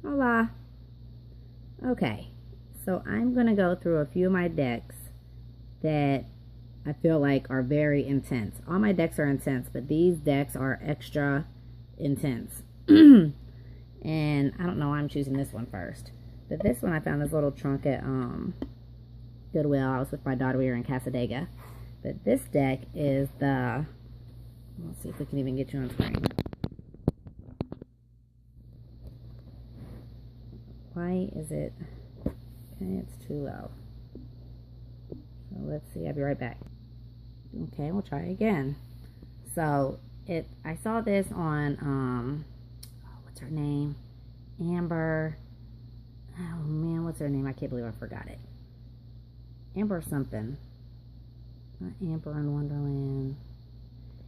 Hola. Okay, so I'm going to go through a few of my decks that I feel like are very intense. All my decks are intense, but these decks are extra intense. And I don't know why I'm choosing this one first. But this one, I found this little trunk at Goodwill. I was with my daughter. We were in Casadega. But this deck is the... Let's see if we can even get you on screen. Why is it... Okay, it's too low. So let's see. I'll be right back. Okay, we'll try again. So I saw this on what's her name? Amber. Oh man, what's her name? I can't believe I forgot it. Amber something. Not Amber in Wonderland.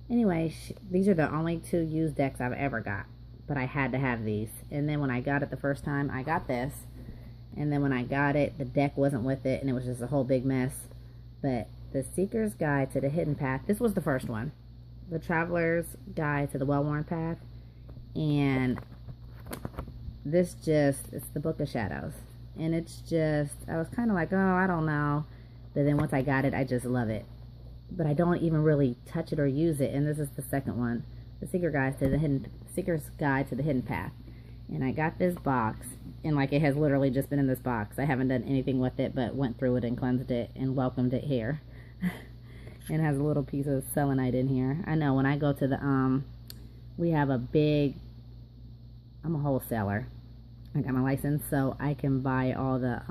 Anyway, these are the only two used decks I've ever got, but I had to have these. And then when I got it the first time, I got this. And then when I got it, the deck wasn't with it, and it was just a whole big mess. But the Seeker's Guide to the Hidden Path, this was the first one. The Traveler's Guide to the Well-Worn Path. And this it's the Book of Shadows. And it's just, I was kind of like, oh, I don't know. But then once I got it, I just love it. But I don't even really touch it or use it. And this is the second one. The Seeker's Guide to the Hidden Path. And I got this box. And like it has literally just been in this box. I haven't done anything with it, but went through it and cleansed it and welcomed it here. And has a little piece of selenite in here. I know when I go to the, we have a big, I'm a wholesaler. I got my license, so I can buy all the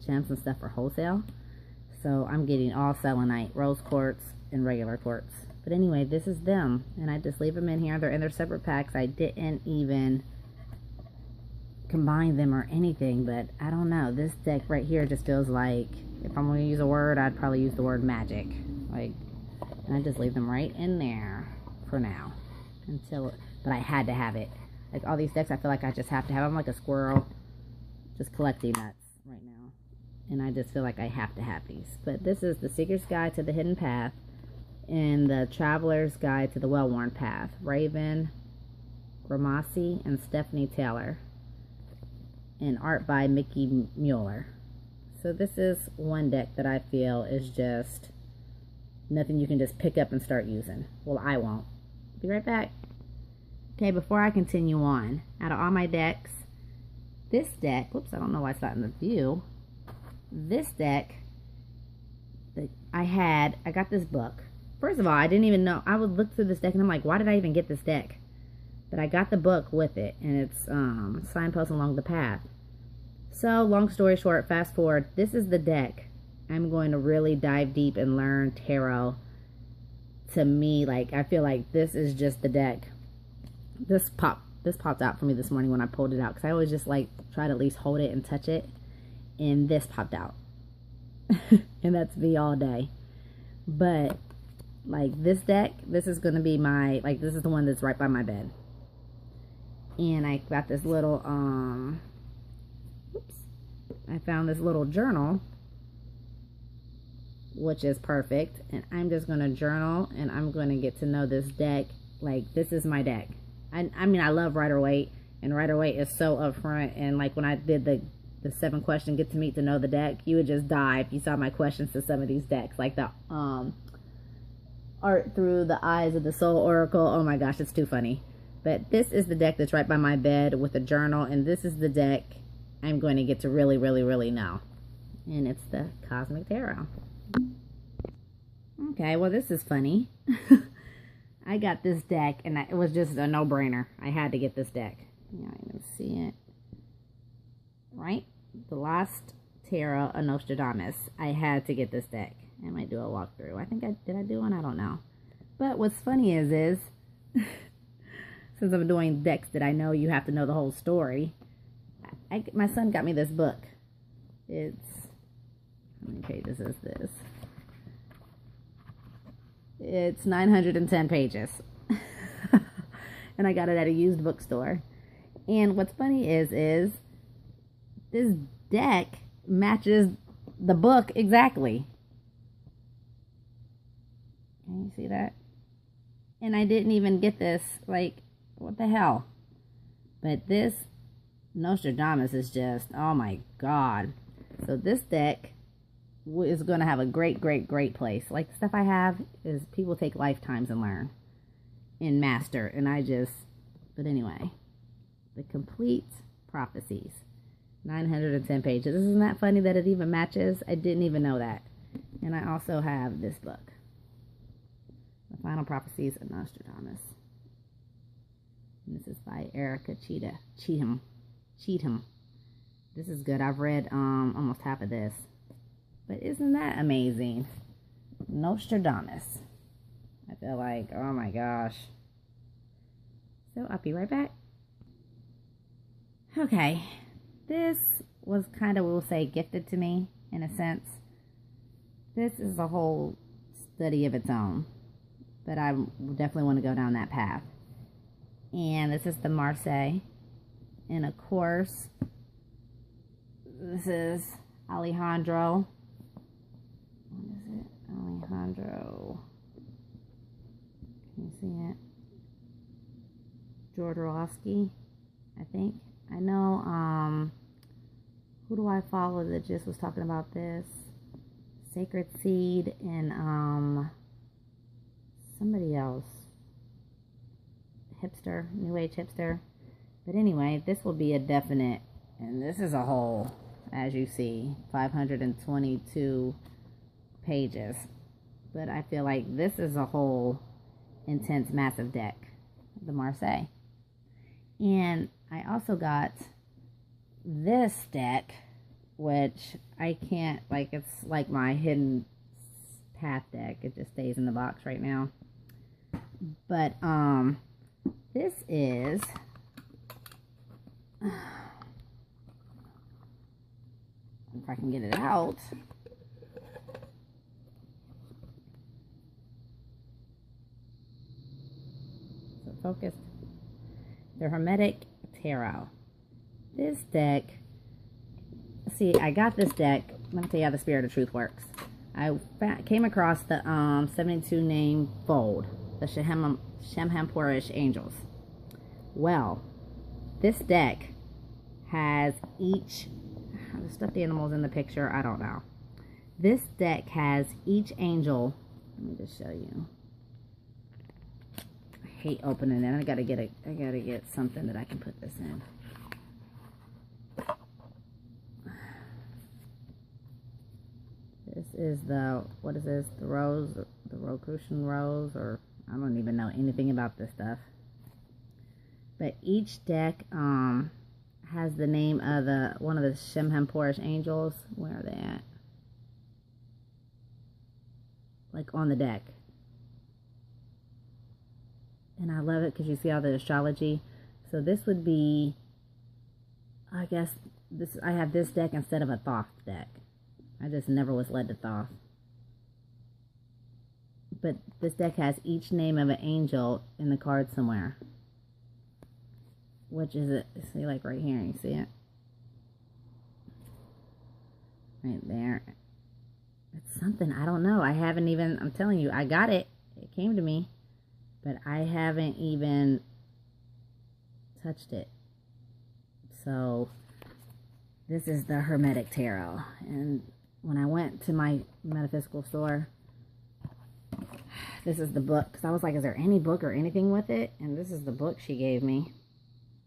gems and stuff for wholesale. So I'm getting all selenite, rose quartz, and regular quartz. But anyway, this is them. And I just leave them in here. They're in their separate packs. I didn't even combine them or anything, but I don't know. This deck right here just feels like, if I'm going to use a word, I'd probably use the word magic. Like, and I just leave them right in there for now. But I had to have it. Like all these decks, I feel like I just have to have. I'm like a squirrel just collecting nuts right now. And I just feel like I have to have these. But this is the Seeker's Guide to the Hidden Path and the Traveler's Guide to the Well-Worn Path. Raven Grimassi and Stephanie Taylor. And art by Mickey Mueller. So this is one deck that I feel is just nothing you can just pick up and start using. Well, I won't. Be right back. Okay, before I continue on, out of all my decks, this deck, whoops, I don't know why it's not in the view. This deck that I got this book. First of all, I didn't even know. I would look through this deck and I'm like, why did I even get this deck? But I got the book with it, and it's Signposts Along the Path. So, long story short, fast forward, this is the deck. I'm going to really dive deep and learn tarot. To me, like, I feel like this is just the deck. This popped out for me this morning when I pulled it out, because I always just, like, try to at least hold it and touch it. And this popped out. And that's me all day. But, like, this deck, this is going to be my, like, this is the one that's right by my bed. And I got this little, I found this little journal, which is perfect. And I'm just going to journal, and I'm going to get to know this deck. Like, this is my deck. I mean, I love Rider-Waite, and Rider-Waite is so upfront. And, like, when I did the 7-question Get to Meet to Know the Deck, you would just die if you saw my questions to some of these decks. Like the, Art Through the Eyes of the Soul Oracle. Oh my gosh, it's too funny. But this is the deck that's right by my bed with a journal. And this is the deck I'm going to get to really, really, really know. And it's the Cosmic Tarot. Okay, well, this is funny. I got this deck, and it was just a no-brainer. I had to get this deck. Yeah, I can see it. Right? The Last Tarot of Nostradamus. I had to get this deck. I might do a walkthrough. I think did I do one? I don't know. But what's funny is since I'm doing decks that I know you have to know the whole story, my son got me this book. It's, how many pages is this? It's 910 pages. And I got it at a used bookstore. And what's funny is this deck matches the book exactly. Can you see that? And I didn't even get this. Like, what the hell? But this Nostradamus is just, oh my god. So this deck is going to have a great place. Like, the stuff I have is people take lifetimes and learn and master. And but anyway, the complete prophecies. 910 pages. Isn't that funny that it even matches? I didn't even know that. And I also have this book, The Final Prophecies of Nostradamus. And this is by Erica Cheatham. This is good. I've read almost half of this. But isn't that amazing? Nostradamus. I feel like, oh my gosh. So I'll be right back. Okay. This was kind of, we'll say, gifted to me in a sense. This is a whole study of its own. But I definitely want to go down that path. And this is the Marseille. And of course, this is Alejandro. What is it? Alejandro. Can you see it? Jodorowsky, I think. I know, who do I follow that just was talking about this? Sacred Seed and, somebody else. Hipster, New Age hipster. But anyway, this will be a definite, and this is a whole, as you see, 522 pages. But I feel like this is a whole intense, massive deck, the Marseille. And I also got this deck, which I can't, like, it's like my hidden path deck. It just stays in the box right now. But, this is, if I can get it out. So focused. The Hermetic Tarot. This deck, see, I got this deck. Let me tell you how the Spirit of Truth works. I came across the 72 name fold, the Shemhamporish Angels. Well, this deck has each, the stuffed animals in the picture, I don't know. This deck has each angel, let me just show you. I hate opening it. I gotta get something that I can put this in. This is the, what is this? The Rosicrucian Rose, or I don't even know anything about this stuff. But each deck has the name of one of the Shemhamporish angels. Where are they at? Like on the deck. And I love it because you see all the astrology. So this would be, I guess, I have this deck instead of a Thoth deck. I just never was led to Thoth. But this deck has each name of an angel in the card somewhere. Which is it? See, like right here, you see it? Right there. It's something, I don't know. I haven't even, I'm telling you, I got it. It came to me. But I haven't even touched it. So, this is the Hermetic Tarot. And when I went to my metaphysical store, this is the book. Because I was like, is there any book or anything with it? And this is the book she gave me.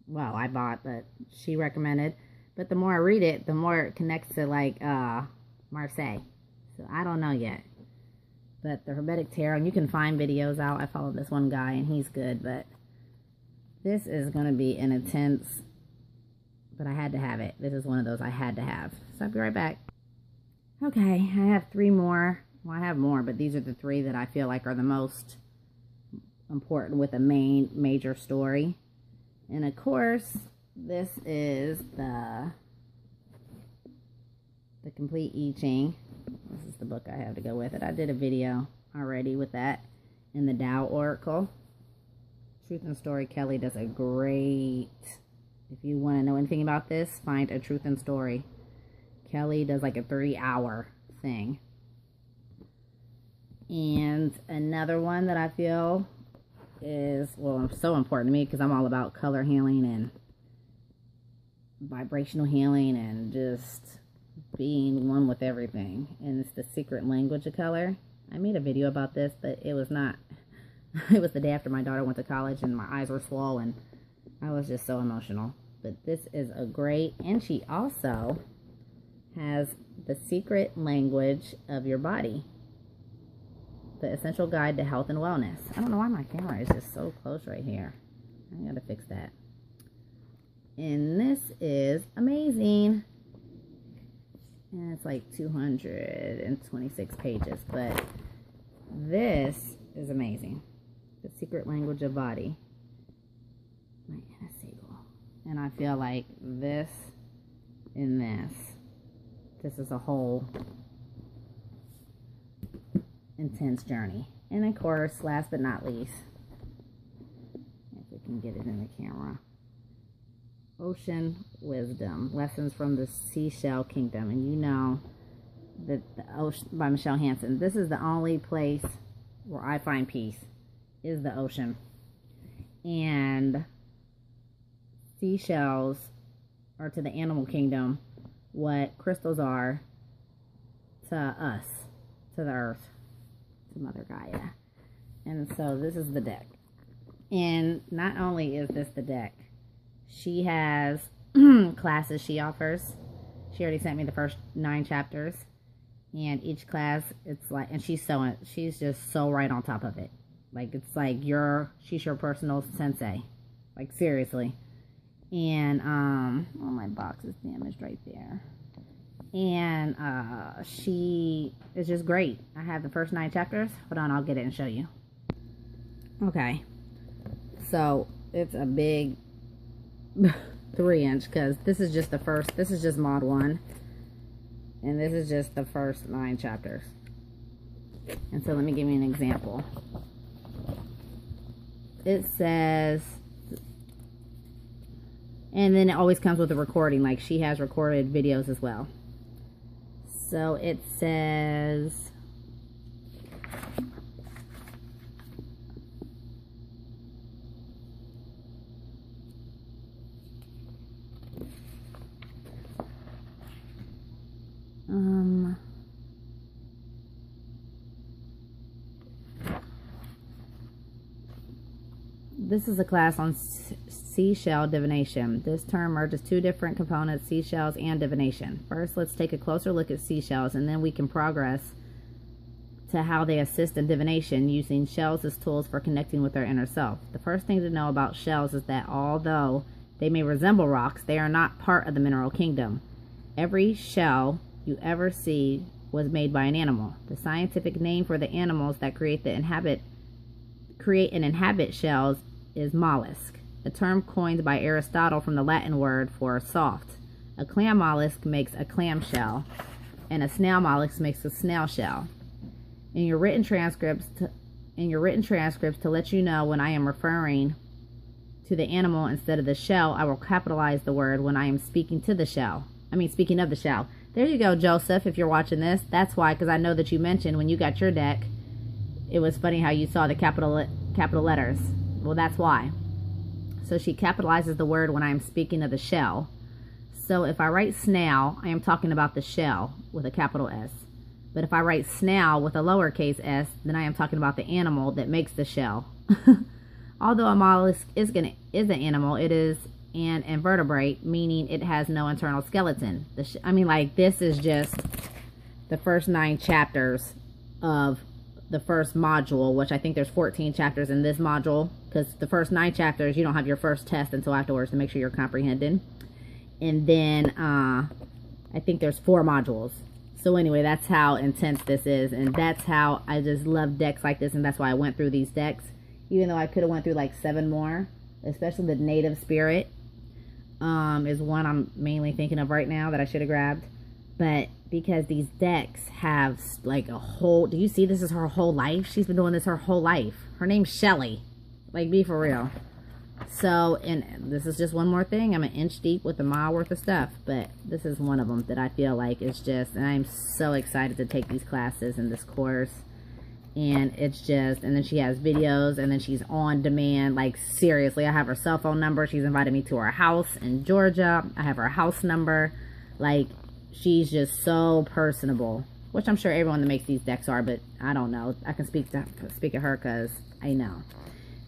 Well, I bought, but she recommended. But the more I read it, the more it connects to, like, Marseille. So, I don't know yet. But the Hermetic Tarot, and you can find videos out. I follow this one guy, and he's good. But this is going to be an intense, but I had to have it. This is one of those I had to have. So I'll be right back. Okay, I have 3 more. Well, I have more, but these are the 3 that I feel like are the most important with a major story. And of course, this is the Complete I Ching. This is the book I have to go with it. I did a video already with that. And the Tao Oracle. Truth and Story. Kelly does a great, if you want to know anything about this, find a Truth and Story. Kelly does like a 3-hour thing. And another one that I feel is, well, so important to me because I'm all about color healing and vibrational healing and just being one with everything. And it's the secret language of color. I made a video about this, but it was not. It was the day after my daughter went to college and my eyes were swollen. I was just so emotional. But this is a great, and she also has the secret language of your body. The essential guide to health and wellness. I don't know why my camera is just so close right here. I gotta fix that. And this is amazing. And it's like 226 pages, but this is amazing. The secret language of body. My Anna Siegel. And I feel like this and this is a whole intense journey. And of course, last but not least, if we can get it in the camera, Ocean Wisdom, Lessons from the Seashell Kingdom. And you know that the ocean, by Michelle Hansen, this is the only place where I find peace, is the ocean. And seashells are to the animal kingdom what crystals are to us, to the earth, to Mother Gaia. And so this is the deck. And not only is this the deck, she has classes she offers. She already sent me the first 9 chapters. And each class, it's like, and she's just so right on top of it. Like, it's like she's your personal sensei. Like, seriously. And, oh, my box is damaged right there. And, she is just great. I have the first 9 chapters. Hold on, I'll get it and show you. Okay. So, it's a big 3-inch, because this is just mod 1. And this is just the first 9 chapters. And so let me give you an example. It says, and then it always comes with a recording, like she has recorded videos as well. So it says, this is a class on seashell divination. This term merges 2 different components, seashells and divination. First, let's take a closer look at seashells, and then we can progress to how they assist in divination, using shells as tools for connecting with our inner self. The first thing to know about shells is that although they may resemble rocks, they are not part of the mineral kingdom. Every shell you ever see was made by an animal. The scientific name for the animals that create and inhabit shells is mollusk, a term coined by Aristotle from the Latin word for soft. A clam mollusk makes a clam shell, and a snail mollusk makes a snail shell. In your written transcripts, to let you know when I am referring to the animal instead of the shell, I will capitalize the word when I am speaking of the shell. There you go, Joseph, if you're watching this. That's why, because I know that you mentioned when you got your deck, it was funny how you saw the capital letters. Well, that's why. So she capitalizes the word when I am speaking of the shell. So if I write snail, I am talking about the shell with a capital S. But if I write snail with a lowercase s, then I am talking about the animal that makes the shell. Although a mollusk is an animal, it is an invertebrate, meaning it has no internal skeleton. This is just the first 9 chapters of the first module, which I think there's 14 chapters in this module, because the first 9 chapters, you don't have your first test until afterwards to make sure you're comprehending. And then I think there's 4 modules. So anyway, that's how intense this is, and that's how I just love decks like this, and that's why I went through these decks, even though I could have went through like 7 more, especially the Native Spirit is one I'm mainly thinking of right now that I should have grabbed. But because these decks have like a whole, do you see this is her whole life? She's been doing this her whole life. Her name's Shelly. Like, be for real. So, and this is just one more thing. I'm an inch deep with a mile worth of stuff. But this is one of them that I feel like is just, and I'm so excited to take these classes and this course. And it's just, and then she has videos, and then she's on demand. Like, seriously, I have her cell phone number. She's invited me to her house in Georgia. I have her house number. Like, she's just so personable, which I'm sure everyone that makes these decks are, but I don't know. I can speak of her because I know.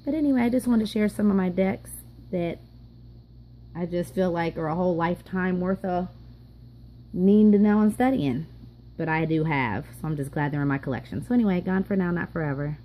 But anyway, I just wanted to share some of my decks that I just feel like are a whole lifetime worth of needing to know and studying. But I do have, so I'm just glad they're in my collection. So anyway, gone for now, not forever.